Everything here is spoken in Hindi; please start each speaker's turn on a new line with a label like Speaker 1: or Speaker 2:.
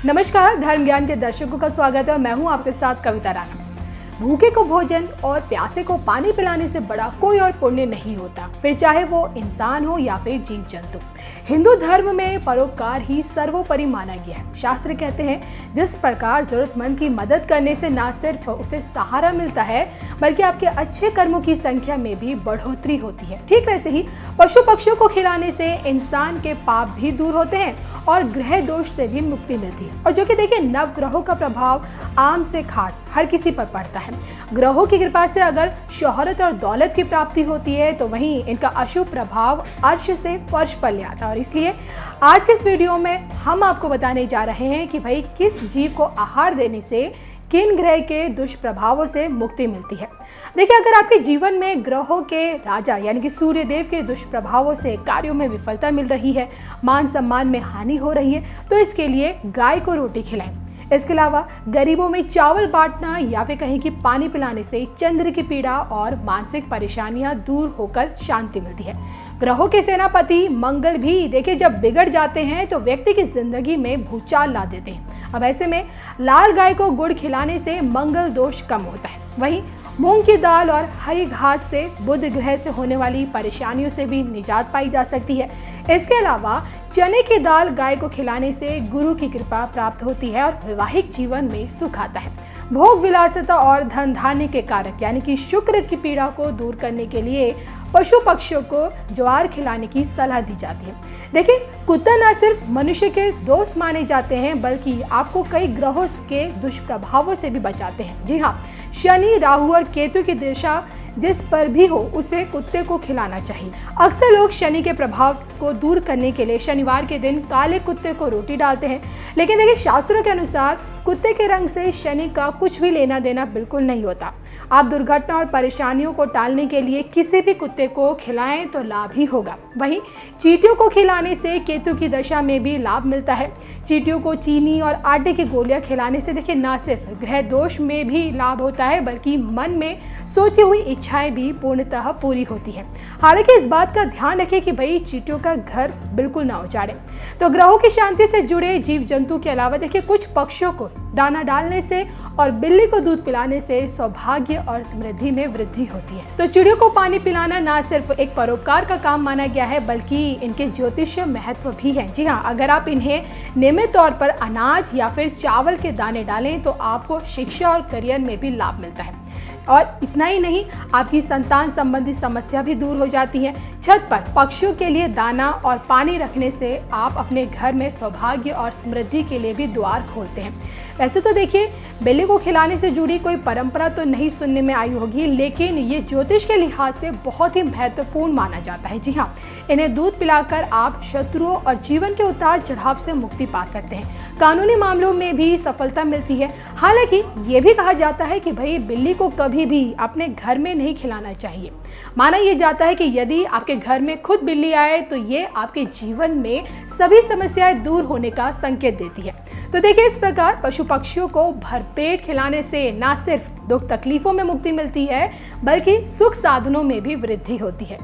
Speaker 1: नमस्कार, धर्म ज्ञान के दर्शकों का स्वागत है और मैं हूं आपके साथ कविता राणा। भूखे को भोजन और प्यासे को पानी पिलाने से बड़ा कोई और पुण्य नहीं होता, फिर चाहे वो इंसान हो या फिर जीव जंतु। हिंदू धर्म में परोपकार ही सर्वोपरि माना गया है। शास्त्र कहते हैं जिस प्रकार जरूरतमंद की मदद करने से न सिर्फ उसे सहारा मिलता है बल्कि आपके अच्छे कर्मों की संख्या में भी बढ़ोतरी होती है, ठीक वैसे ही पशु पक्षियों को खिलाने से इंसान के पाप भी दूर होते हैं और ग्रह दोष से भी मुक्ति मिलती है। और जो कि देखिए, नव ग्रहों का प्रभाव आम से खास हर किसी पर पड़ता है। ग्रहों की कृपा से अगर शोहरत और दौलत की प्राप्ति होती है तो वहीं इनका अशुभ प्रभाव अर्श से फर्श पर ले आता है। और इसलिए आज के इस वीडियो में हम आपको बताने जा रहे हैं कि भाई किस जीव को आहार देने से किन ग्रह के दुष्प्रभावों से मुक्ति मिलती है। देखिए, अगर आपके जीवन में ग्रहों के राजा यानी कि सूर्य देव के दुष्प्रभावों से कार्यों में विफलता मिल रही है, मान सम्मान में हानि हो रही है, तो इसके लिए गाय को रोटी खिलाएं। इसके अलावा गरीबों में चावल बांटना या फिर कहीं की पानी पिलाने से चंद्र की पीड़ा और मानसिक परेशानियां दूर होकर शांति मिलती है। ग्रहों के सेनापति मंगल भी देखिए जब बिगड़ जाते हैं तो व्यक्ति की जिंदगी में भूचाल ला देते हैं। अब ऐसे में लाल गाय को गुड़ खिलाने से मंगल दोष कम होता है। वहीं मूंग की दाल और हरी घास से बुध ग्रह से होने वाली परेशानियों से भी निजात पाई जा सकती है। इसके अलावा चने की दाल गाय को खिलाने से गुरु की कृपा प्राप्त होती है और वैवाहिक जीवन में सुख आता है। भोग विलासिता और धन धान्य के कारक यानी कि शुक्र की पीड़ा को दूर करने के लिए पशु पक्षियों को ज्वार खिलाने की सलाह दी जाती है। देखिए, कुत्ता न सिर्फ मनुष्य के दोस्त माने जाते हैं बल्कि आपको कई ग्रहों के दुष्प्रभावों से भी बचाते हैं। जी हाँ, शनि, राहु और केतु की दिशा जिस पर भी हो उसे कुत्ते को खिलाना चाहिए। अक्सर लोग शनि के प्रभाव को दूर करने के लिए शनिवार के दिन काले कुत्ते को रोटी डालते हैं, लेकिन देखिए शास्त्रों के अनुसार कुत्ते के रंग से शनि का कुछ भी लेना देना बिल्कुल नहीं होता। आप दुर्घटना और परेशानियों को टालने के लिए किसी भी कुत्ते को खिलाएं तो लाभ ही होगा। वहीं चींटियों को खिलाने से केतु की दशा में भी लाभ मिलता है। चींटियों को चीनी और आटे की गोलियां खिलाने से देखिए न सिर्फ ग्रह दोष में भी लाभ होता है बल्कि मन में सोची हुई इच्छाएं भी पूर्णतः पूरी होती है। हालांकि इस बात का ध्यान रखें कि भाई चींटियों का घर बिल्कुल ना उजाड़े। तो ग्रहों की शांति से जुड़े जीव जंतु के अलावा देखिए कुछ पक्षियों को दाना डालने से और बिल्ली को दूध पिलाने से सौभाग्य और समृद्धि में वृद्धि होती है। तो चिड़ियों को पानी पिलाना न सिर्फ एक परोपकार का काम माना गया है बल्कि इनके ज्योतिषीय महत्व भी है। जी हाँ, अगर आप इन्हें नियमित तौर पर अनाज या फिर चावल के दाने डालें तो आपको शिक्षा और करियर में भी लाभ मिलता है। और इतना ही नहीं, आपकी संतान संबंधी समस्या भी दूर हो जाती है। छत पर पक्षियों के लिए दाना और पानी रखने से आप अपने घर में सौभाग्य और समृद्धि के लिए भी द्वार खोलते हैं। वैसे तो देखिए, बिल्ली को खिलाने से जुड़ी कोई परंपरा तो नहीं सुनने में आई होगी, लेकिन ये ज्योतिष के लिहाज से बहुत ही महत्वपूर्ण माना जाता है। जी हाँ, इन्हें दूध पिलाकर आप शत्रुओं और जीवन के उतार चढ़ाव से मुक्ति पा सकते हैं। कानूनी मामलों में भी सफलता मिलती है। हालांकि ये भी कहा जाता है कि भाई बिल्ली को कभी भी अपने घर में नहीं खिलाना चाहिए। माना यह जाता है कि यदि आपके घर में खुद बिल्ली आए तो ये आपके जीवन में सभी समस्याएं दूर होने का संकेत देती है। तो देखिए, इस प्रकार पशु पक्षियों को भरपेट खिलाने से न सिर्फ दुख तकलीफों में मुक्ति मिलती है बल्कि सुख साधनों में भी वृद्धि होती है।